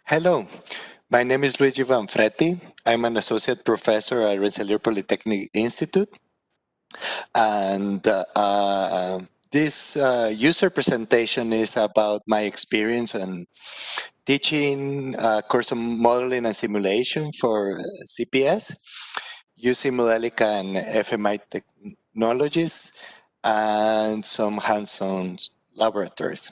Hello, my name is Luigi Vanfretti. I'm an associate professor at Rensselaer Polytechnic Institute. And this user presentation is about my experience in teaching a course on modeling and simulation for CPS using Modelica and FMI technologies and some hands-on laboratories.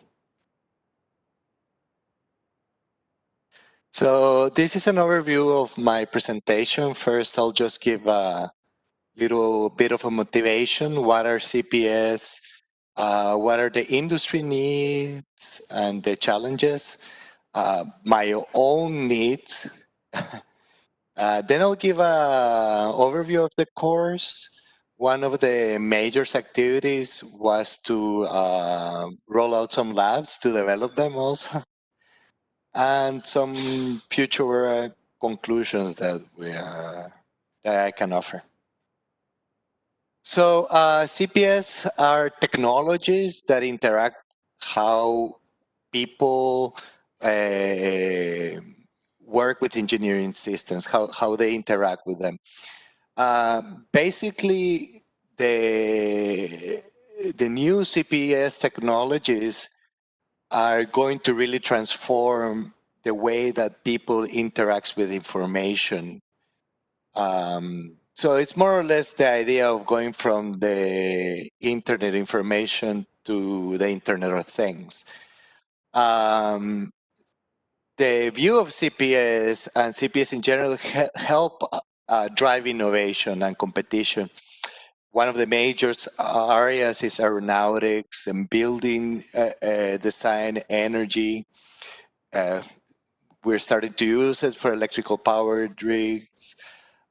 So this is an overview of my presentation. First, I'll just give a little bit of a motivation. What are CPS? What are the industry needs and the challenges? My own needs. Then I'll give an overview of the course. One of the major activities was to roll out some labs to develop them also, and some future conclusions that I can offer. So CPS are technologies that interact how people work with engineering systems, how they interact with them. Basically, the new CPS technologies are going to really transform the way that people interact with information. So it's more or less the idea of going from the internet information to the Internet of Things. The view of CPS and CPS in general help drive innovation and competition. One of the major areas is aeronautics and building design, energy. We're starting to use it for electrical powered rigs.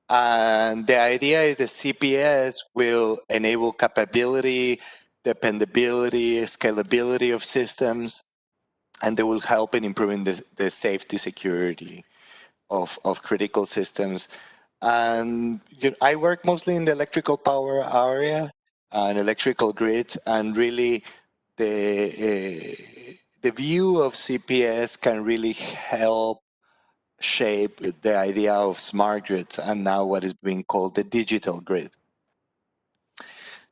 And the idea is the CPS will enable capability, dependability, scalability of systems, and they will help in improving the safety security of critical systems. And I work mostly in the electrical power area and electrical grids, and really the view of CPS can really help shape the idea of smart grids and now what is being called the digital grid.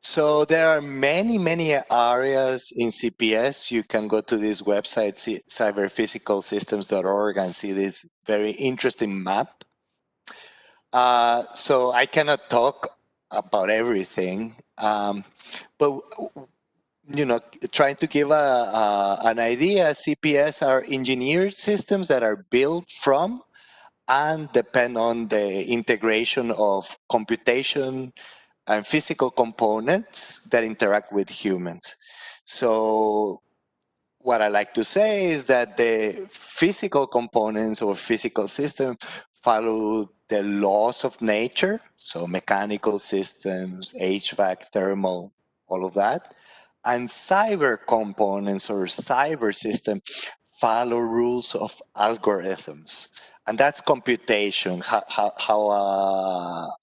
So there are many areas in CPS. You can go to this website, cyberphysicalsystems.org, and see this very interesting map. So I cannot talk about everything, but trying to give an idea, CPS are engineered systems that are built from and depend on the integration of computation and physical components that interact with humans. So what I like to say is that the physical components or physical system follow the laws of nature, so mechanical systems, HVAC, thermal, all of that. And cyber components or cyber system follow rules of algorithms. And that's computation, how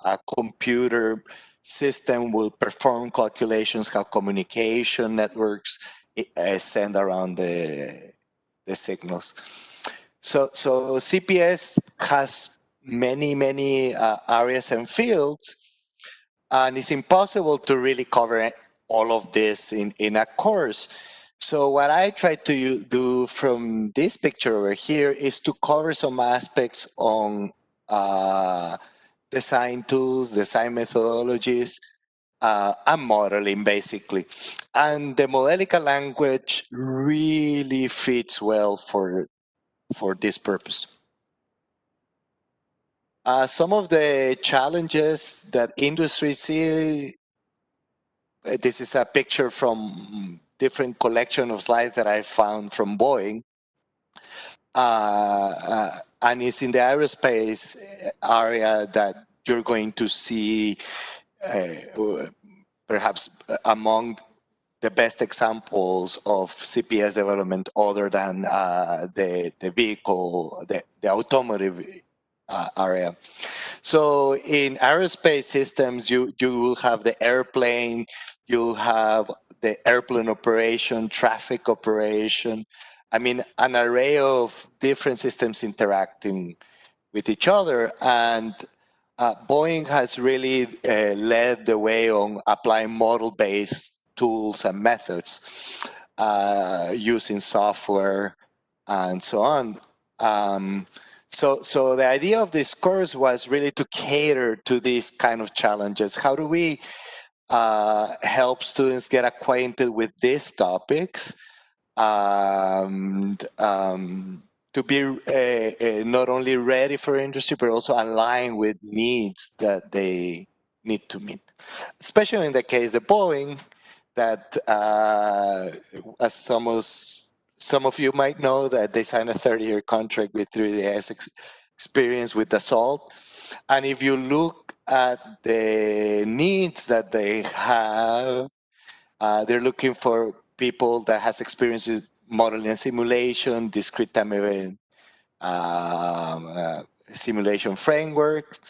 a computer system will perform calculations, how communication networks send around the signals. So CPS has many areas and fields, and it's impossible to really cover all of this in a course. So what I try to do from this picture over here is to cover some aspects on design tools, design methodologies, and modeling, basically. And the Modelica language really fits well for this purpose. Some of the challenges that industry see, this is a picture from different collection of slides that I found from Boeing. And it's in the aerospace area that you're going to see perhaps among the best examples of CPS development other than the vehicle, the automotive area. So in aerospace systems, you will have the airplane, you'll have the airplane operation, traffic operation, I mean, an array of different systems interacting with each other. And Boeing has really led the way on applying model-based tools and methods using software and so on. So the idea of this course was really to cater to these kind of challenges. How do we help students get acquainted with these topics? And to be not only ready for industry, but also align with needs that they need to meet. Especially in the case of Boeing, that as some of you might know, that they signed a 30-year contract with 3ds experience with Dassault. And if you look at the needs that they have, they're looking for people that has experience with modeling and simulation, discrete time event simulation frameworks.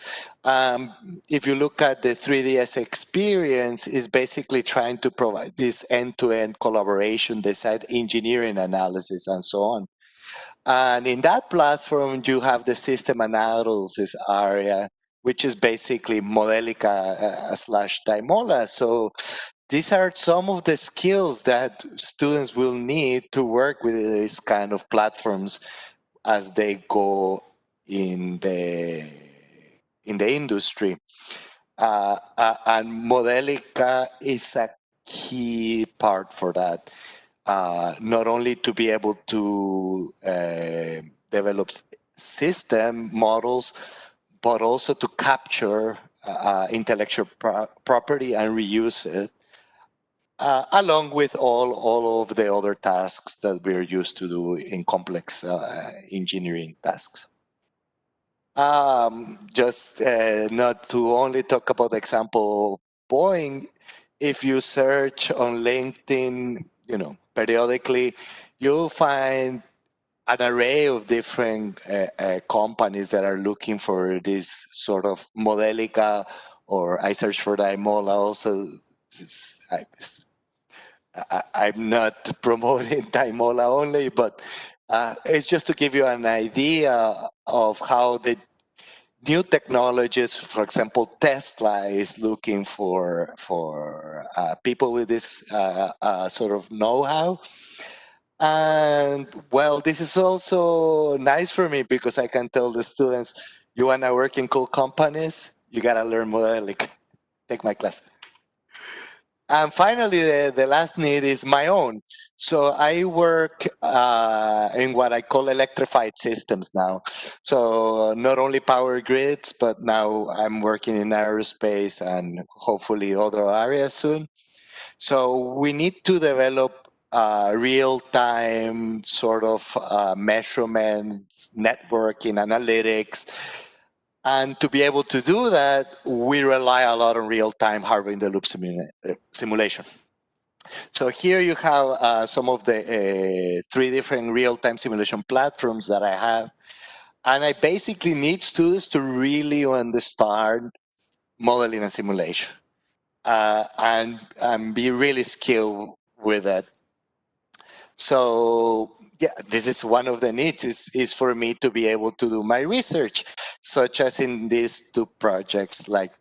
If you look at the 3ds experience, is basically trying to provide this end-to-end collaboration, design engineering analysis, and so on. And in that platform, you have the system analysis area, which is basically Modelica / Daimola. So these are some of the skills that students will need to work with these kind of platforms as they go in the industry. And Modelica is a key part for that. Not only to be able to develop system models, but also to capture intellectual property and reuse it, along with all of the other tasks that we're used to do in complex engineering tasks. Just not to only talk about the example of Boeing, if you search on LinkedIn, periodically, you'll find an array of different companies that are looking for this sort of Modelica, or I search for Daimola also. I'm not promoting Daimola only, but it's just to give you an idea of how the new technologies, for example, Tesla is looking for people with this sort of know-how. And well, this is also nice for me because I can tell the students, you want to work in cool companies, you got to learn Modelic. Take my class. And finally, the last need is my own. So I work in what I call electrified systems now. So not only power grids, but now I'm working in aerospace and hopefully other areas soon. So we need to develop real-time sort of measurements, networking, analytics. And to be able to do that, we rely a lot on real-time hardware-in-the-loop simulation. So here you have some of the 3 different real-time simulation platforms that I have. And I basically need students to really understand modeling and simulation and be really skilled with it. So yeah, this is one of the needs is for me to be able to do my research, such as in these 2 projects, like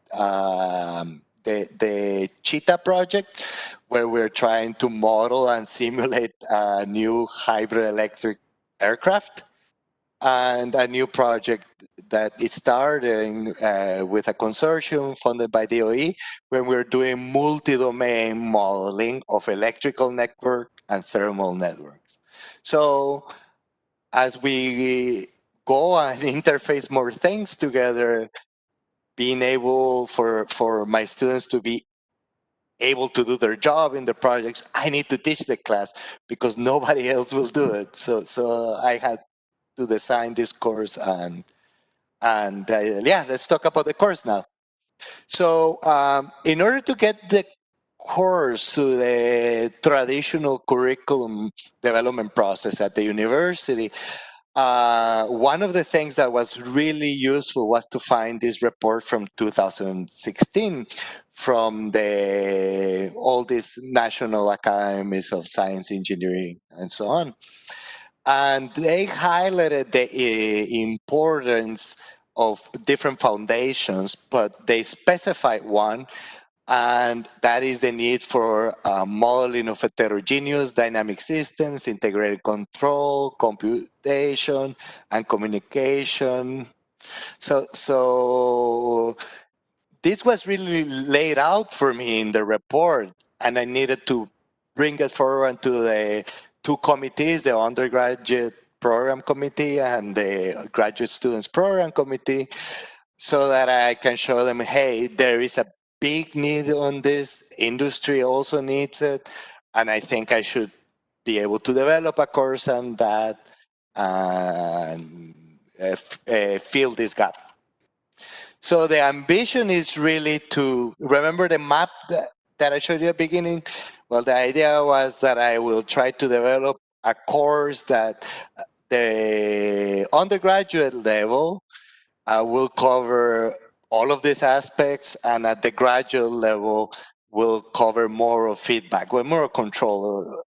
the Cheetah project, where we're trying to model and simulate a new hybrid electric aircraft, and a new project that is starting with a consortium funded by DOE, when we're doing multi-domain modeling of electrical network and thermal networks. So as we go and interface more things together, being able for my students to be able to do their job in the projects, I need to teach the class because nobody else will do it. So I had to design this course, and yeah, let's talk about the course now. So in order to get the course to the traditional curriculum development process at the university, one of the things that was really useful was to find this report from 2016 from all these national academies of science, engineering, and so on. And they highlighted the importance of different foundations, but they specified one, and that is the need for modeling of heterogeneous dynamic systems, integrated control, computation, and communication. So this was really laid out for me in the report, and I needed to bring it forward to the two committees, the undergraduate program committee and the graduate students program committee, so that I can show them, hey, there is a big need on this, industry also needs it, and I think I should be able to develop a course on that and fill this gap. So the ambition is really to remember the map that I showed you at the beginning. Well, the idea was that I will try to develop a course that the undergraduate level will cover all of these aspects, and at the graduate level will cover more of feedback, well, more control,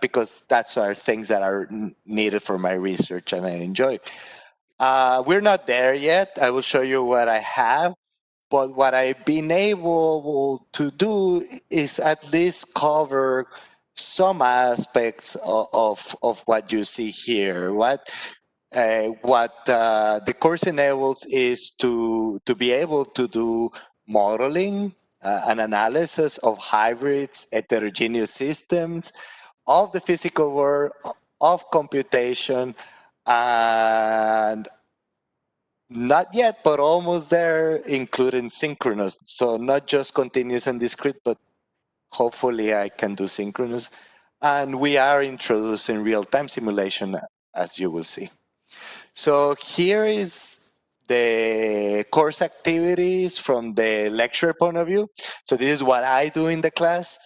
because that's are things that are needed for my research and I enjoy. We're not there yet. I will show you what I have. But what I've been able to do is at least cover some aspects of what you see here. What the course enables is to be able to do modeling, and analysis of hybrids, heterogeneous systems, of the physical world, of computation, and not yet, but almost there, including synchronous. So not just continuous and discrete, but hopefully I can do synchronous. And we are introducing real-time simulation, as you will see. So here is the course activities from the lecture point of view. So this is what I do in the class.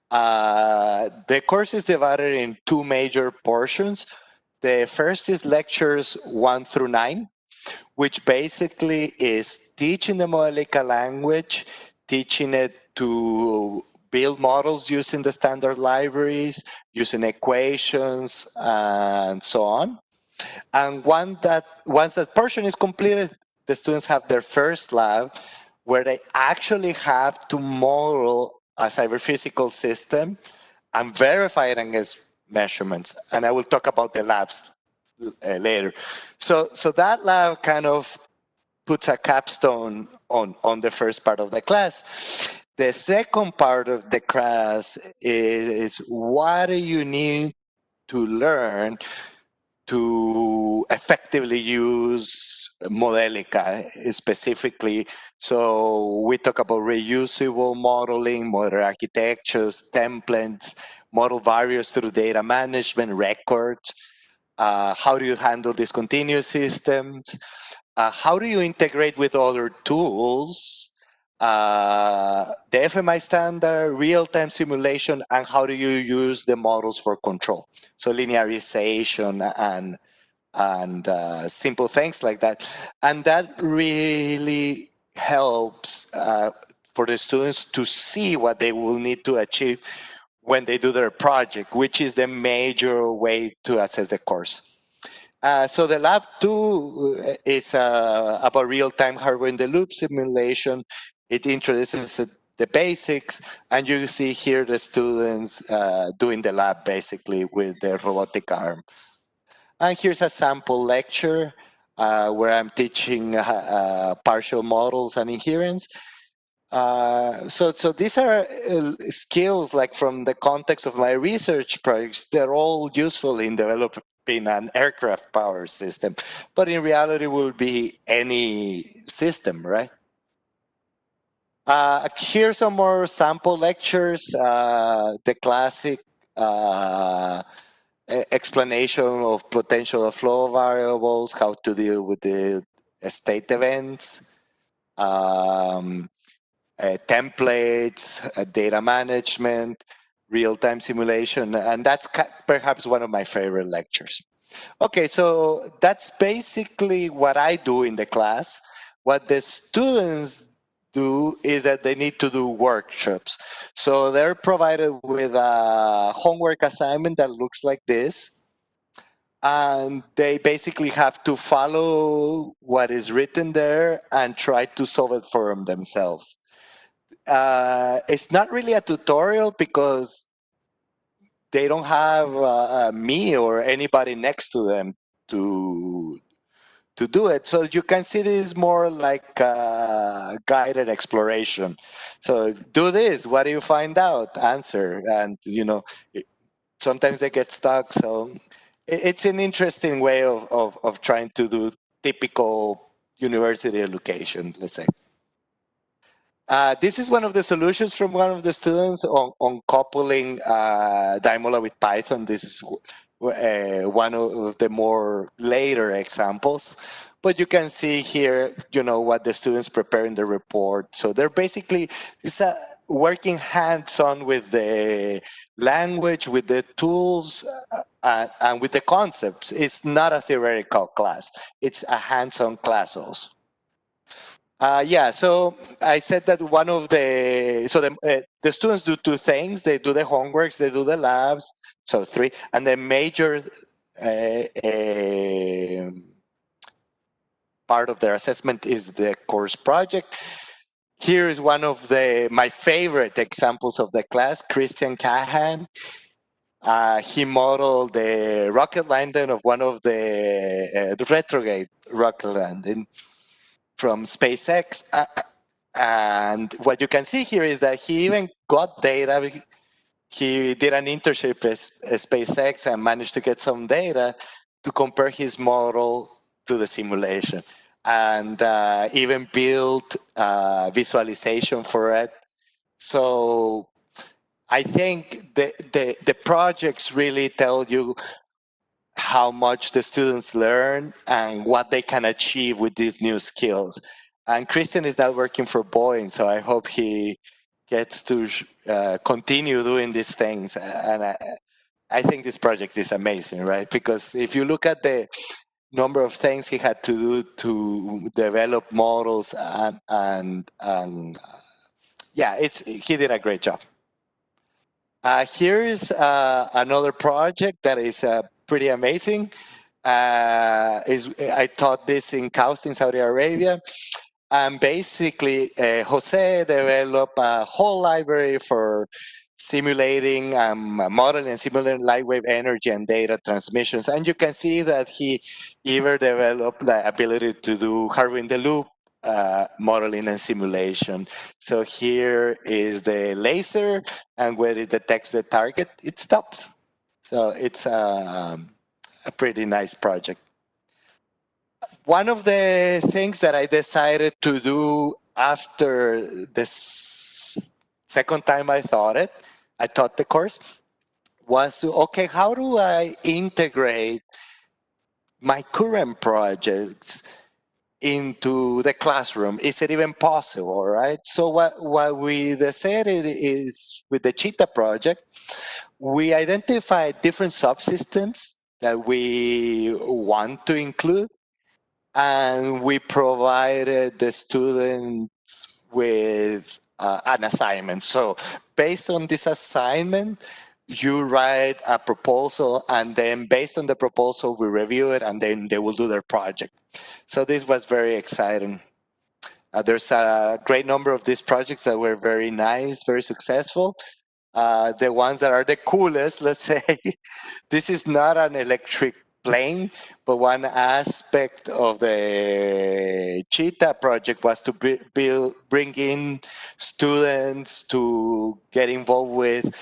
The course is divided in two major portions. The first is lectures 1 through 9, which basically is teaching the Modelica language, teaching it to build models using the standard libraries, using equations, and so on. And once that portion is completed, the students have their first lab where they actually have to model a cyber-physical system and verify it against measurements. And I will talk about the labs later. So that lab kind of puts a capstone on the first part of the class. The second part of the class is what do you need to learn to effectively use Modelica specifically. So we talk about reusable modeling, model architectures, templates, model variables through data management, records. How do you handle discontinuous systems? How do you integrate with other tools? The FMI standard, real-time simulation, and how do you use the models for control? So linearization and simple things like that. And that really helps for the students to see what they will need to achieve when they do their project, which is the major way to assess the course. So the lab 2 is about real-time hardware-in-the-loop simulation. It introduces the basics, and you see here the students doing the lab basically with the robotic arm. And here's a sample lecture where I'm teaching partial models and inherence. So these are skills like from the context of my research projects. They're all useful in developing an aircraft power system, but in reality will be any system, right? Here's some more sample lectures. The classic explanation of potential flow variables, how to deal with the state events. Templates, data management, real-time simulation, and that's perhaps one of my favorite lectures. Okay, so that's basically what I do in the class. What the students do is that they need to do workshops. So they're provided with a homework assignment that looks like this. and they basically have to follow what is written there and try to solve it for themselves. It's not really a tutorial because they don't have me or anybody next to them to do it. So you can see this more like guided exploration. So do this. What do you find out? Answer. And sometimes they get stuck. So it's an interesting way of trying to do typical university education, let's say. This is one of the solutions from one of the students on coupling Daimola with Python. This is one of the more later examples. But you can see here, what the students prepare in the report. So they're basically working hands-on with the language, with the tools, and with the concepts. It's not a theoretical class. It's a hands-on class also. Yeah, so I said that one of the students do two things. They do the homeworks, they do the labs, so three, and the major part of their assessment is the course project. Here is one of my favorite examples of the class, Christian Cahan. He modeled the rocket landing of one of the retrograde rocket landing from SpaceX. And what you can see here is that he even got data. He did an internship at SpaceX and managed to get some data to compare his model to the simulation, and even built visualization for it. So I think the projects really tell you how much the students learn and what they can achieve with these new skills. And Christian is now working for Boeing, so I hope he gets to continue doing these things. And I think this project is amazing, right? Because if you look at the number of things he had to do to develop models, and yeah, he did a great job. Here is another project that is pretty amazing. I taught this in KAUST in Saudi Arabia. And basically, Jose developed a whole library for simulating, modeling and simulating light wave energy and data transmissions. And you can see that he even developed the ability to do hardware-in-the-loop modeling and simulation. So here is the laser, and when it detects the target, it stops. So it's a pretty nice project. One of the things that I decided to do after this second time I taught the course, was to, okay, how do I integrate my current projects into the classroom? Is it even possible, right? So what we decided is, with the Cheetah project, we identified different subsystems that we want to include, and we provided the students with an assignment. So based on this assignment, you write a proposal, and then based on the proposal, we review it, and then they will do their project. So this was very exciting. There's a great number of these projects that were very nice, very successful. The ones that are the coolest, let's say, this is not an electric plane, but one aspect of the Cheetah project was to bring in students to get involved with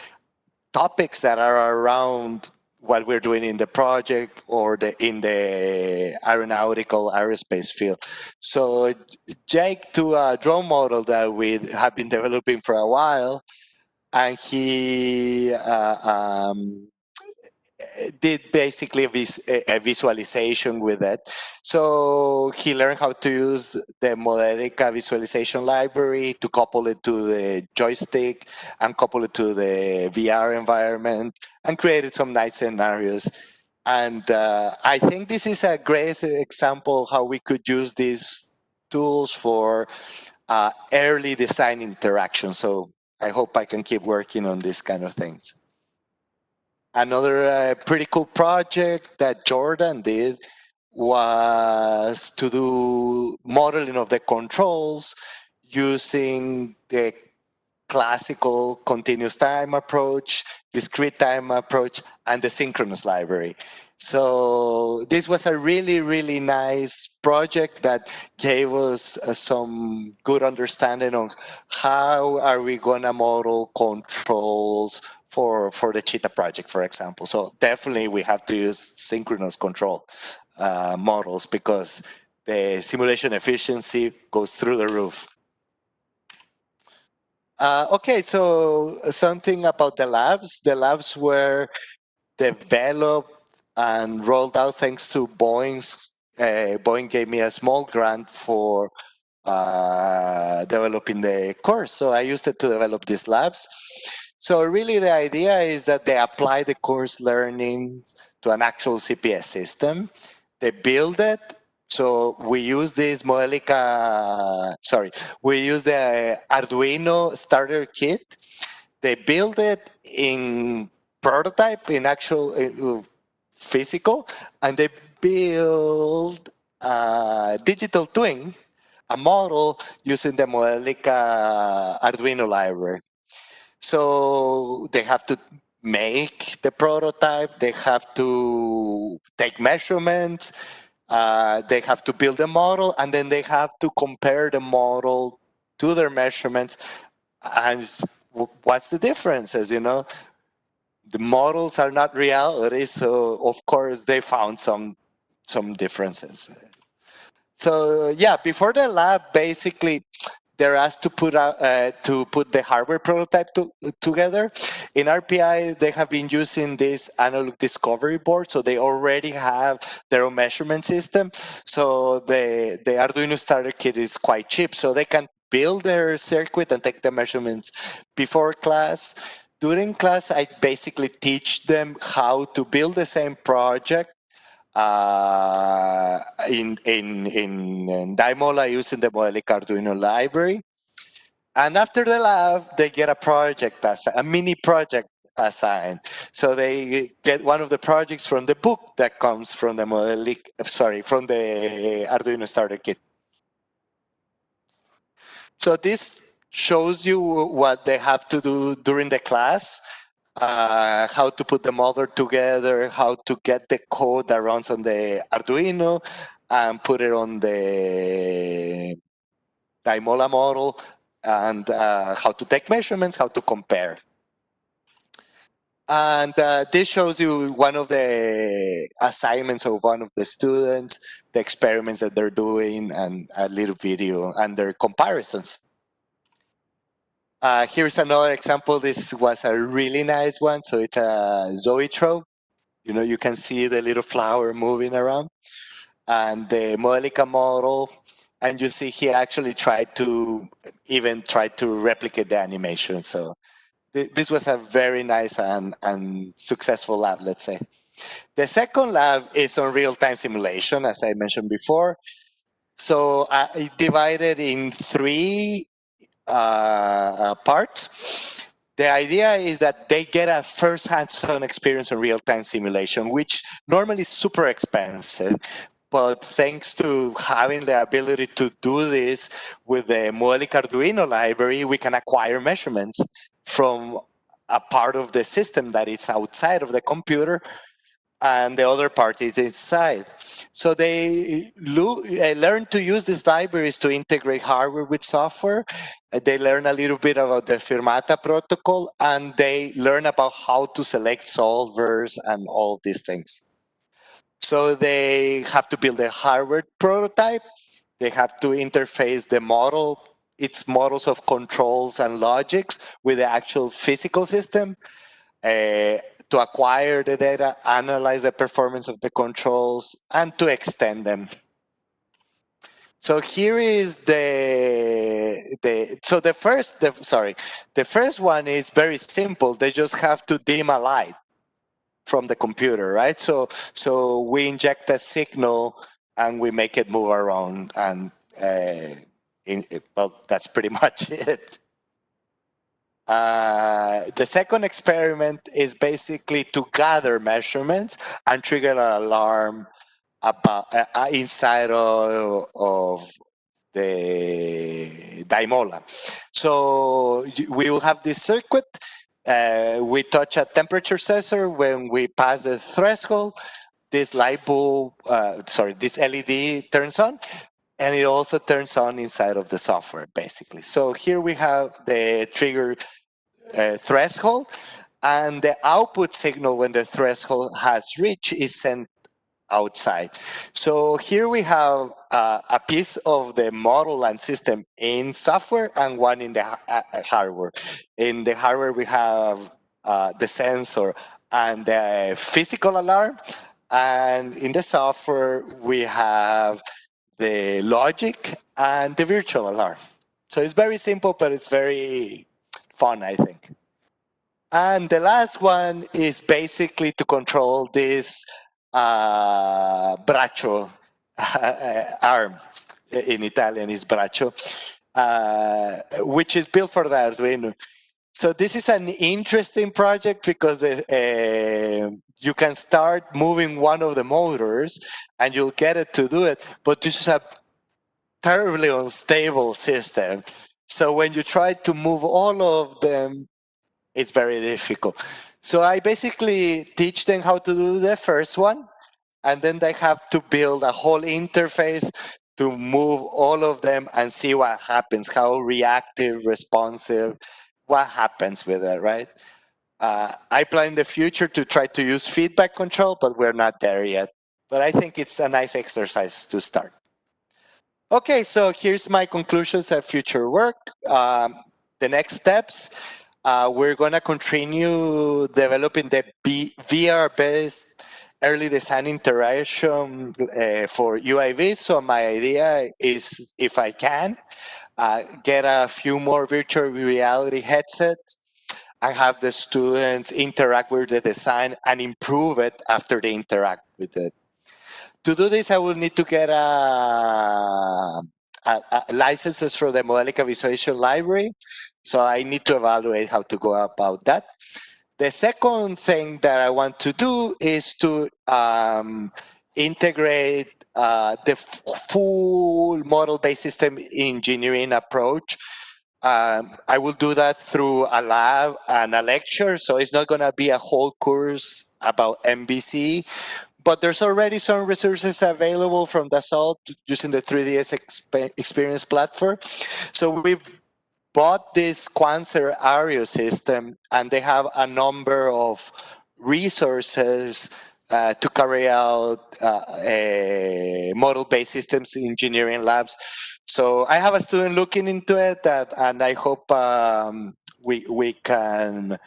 topics that are around what we're doing in the project or in the aeronautical aerospace field. So Jake took a drone model that we have been developing for a while, and he did basically a visualization with it. So he learned how to use the Modelica visualization library to couple it to the joystick and couple it to the VR environment, and created some nice scenarios. And I think this is a great example of how we could use these tools for early design interaction. So I hope I can keep working on these kind of things. Another pretty cool project that Jordan did was to do modeling of the controls using the classical continuous time approach, discrete time approach, and the synchronous library. So this was a really, really nice project that gave us some good understanding of how are we going to model controls for the Cheetah project, for example. So definitely we have to use synchronous control models because the simulation efficiency goes through the roof. Okay, so something about the labs. The labs were developed and rolled out thanks to Boeing's. Boeing gave me a small grant for developing the course, so I used it to develop these labs. So really, the idea is that they apply the course learnings to an actual CPS system. They build it. So we use this Modelica, we use the Arduino starter kit. They build it in prototype, in actual physical, and they build a digital twin, a model using the Modelica Arduino library. So they have to make the prototype, they have to take measurements, they have to build a model, and then they have to compare the model to their measurements. And what's the difference? As you know, the models are not reality, so of course they found some differences. So yeah, before the lab, basically they're asked to put the hardware prototype together. In RPI, they have been using this analog discovery board, so they already have their own measurement system. So the Arduino starter kit is quite cheap, so they can build their circuit and take the measurements before class. During class, I basically teach them how to build the same project in Daimola using the Modelica Arduino library. And after the lab, they get a mini project assigned. So they get one of the projects from the book that comes from the from the Arduino starter kit. So this shows you what they have to do during the class. How to put the model together, how to get the code that runs on the Arduino and put it on the Daimola model, and how to take measurements, how to compare. And this shows you one of the assignments of one of the students, the experiments that they're doing, and a little video and their comparisons. Here's another example. This was a really nice one. So it's a Zoetrope. You know, you can see the little flower moving around, and the Modelica model. And you see he actually tried to replicate the animation. So this was a very nice and successful lab, let's say. The second lab is on real-time simulation, as I mentioned before. So I divided in three parts. The idea is that they get a first hands-on experience in real-time simulation, which normally is super expensive. But thanks to having the ability to do this with the Modelica Arduino library, we can acquire measurements from a part of the system that is outside of the computer, and the other part is inside. So they learn to use these libraries to integrate hardware with software. They learn a little bit about the Firmata protocol, and they learn about how to select solvers and all these things. So they have to build a hardware prototype. They have to interface the model, its models of controls and logics with the actual physical system. To acquire the data, analyze the performance of the controls, and to extend them. So here is the first one is very simple. They just have to dim a light from the computer, right? So we inject a signal and we make it move around, and well, that's pretty much it. The second experiment is basically to gather measurements and trigger an alarm about inside of the Daimola. So we will have this circuit. We touch a temperature sensor. When we pass the threshold, this light bulb, this LED turns on, and it also turns on inside of the software, basically. So here we have the trigger threshold, and the output signal when the threshold has reached is sent outside. So here we have a piece of the model and system in software and one in the hardware. In the hardware, we have the sensor and the physical alarm. And in the software, we have the logic and the virtual alarm. So it's very simple, but it's very fun, I think. And the last one is basically to control this Bracho arm. In Italian is Bracho, which is built for the Arduino. So this is an interesting project because you can start moving one of the motors and you'll get it to do it, but this is a terribly unstable system. So when you try to move all of them, it's very difficult. So I basically teach them how to do the first one, and then they have to build a whole interface to move all of them and see what happens, how reactive, responsive, what happens with it, right? I plan in the future to try to use feedback control, but we're not there yet. But I think it's a nice exercise to start. Okay, so here's my conclusions of future work. The next steps, we're going to continue developing the VR-based early design interaction for UIVs. So my idea is, if I can, get a few more virtual reality headsets. I have the students interact with the design and improve it after they interact with it. To do this, I will need to get licenses for the Modelica visualization library. So I need to evaluate how to go about that. The second thing that I want to do is to integrate the full model-based system engineering approach. I will do that through a lab and a lecture, so it's not going to be a whole course about MBC, but there's already some resources available from Dassault using the 3ds experience platform. So we've bought this Quanser Ario system, and they have a number of resources to carry out model-based systems engineering labs. So I have a student looking into it, and I hope we can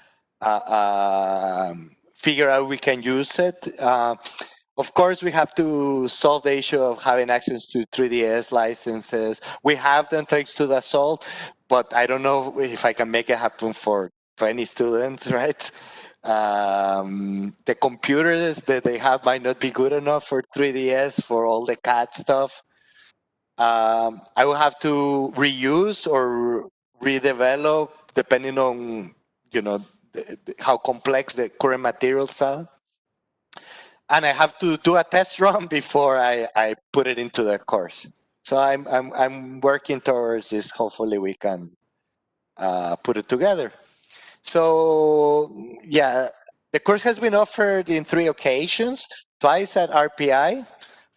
figure out we can use it. Of course, we have to solve the issue of having access to 3ds licenses. We have them thanks to Dassault, but I don't know if I can make it happen for 20 students, right? The computers that they have might not be good enough for 3ds for all the CAD stuff. I will have to reuse or redevelop depending on how complex the current materials are. And I have to do a test run before I put it into the course. So I'm working towards this. Hopefully we can put it together. So yeah, the course has been offered in 3 occasions, twice at RPI,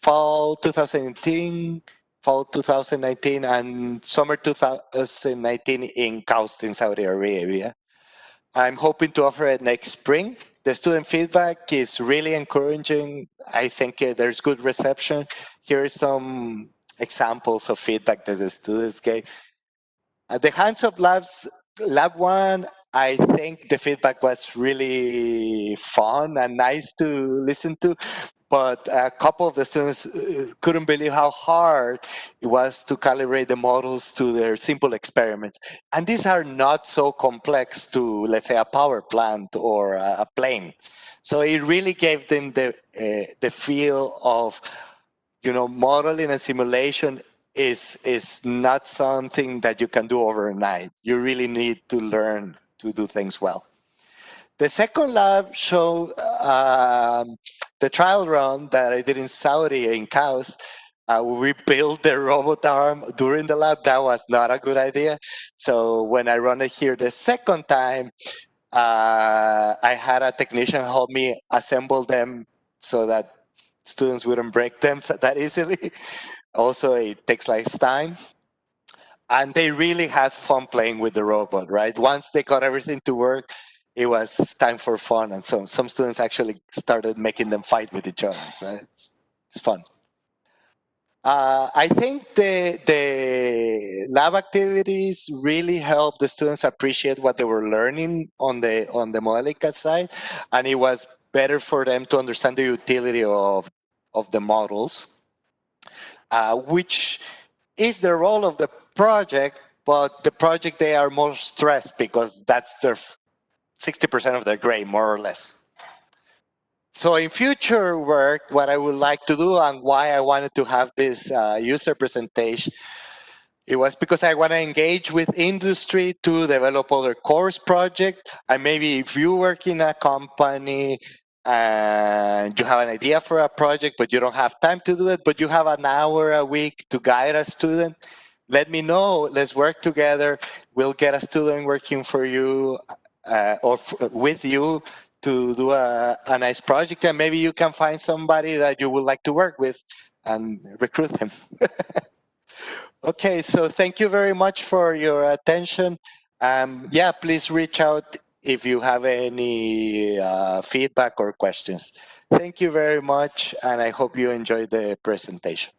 fall 2018, fall 2019, and summer 2019 in KAUST in Saudi Arabia. I'm hoping to offer it next spring. The student feedback is really encouraging. I think there's good reception. Here are some examples of feedback that the students gave. The Hands-on Labs, Lab 1, I think the feedback was really fun and nice to listen to, but a couple of the students couldn't believe how hard it was to calibrate the models to their simple experiments. And these are not so complex to, let's say, a power plant or a plane. So it really gave them the feel of, modeling and simulation is not something that you can do overnight. You really need to learn to do things well. The second lab showed the trial run that I did in Saudi, in cows. We built the robot arm during the lab. That was not a good idea. So when I run it here the second time, I had a technician help me assemble them so that students wouldn't break them that easily. Also, it takes less time. And they really had fun playing with the robot, right? Once they got everything to work, it was time for fun. And so some students actually started making them fight with each other. So it's fun. I think the lab activities really helped the students appreciate what they were learning on the Modelica side, and it was better for them to understand the utility of the models, which is the role of the project. But the project, they are more stressed because that's their 60% of their grade, more or less. So in future work, what I would like to do and why I wanted to have this user presentation, it was because I want to engage with industry to develop other course projects. And maybe if you work in a company and you have an idea for a project, but you don't have time to do it, but you have an hour a week to guide a student, let me know. Let's work together. We'll get a student working for you or with you to do a nice project, and maybe you can find somebody that you would like to work with and recruit him. Okay, so thank you very much for your attention. Yeah, please reach out if you have any feedback or questions. Thank you very much, and I hope you enjoyed the presentation.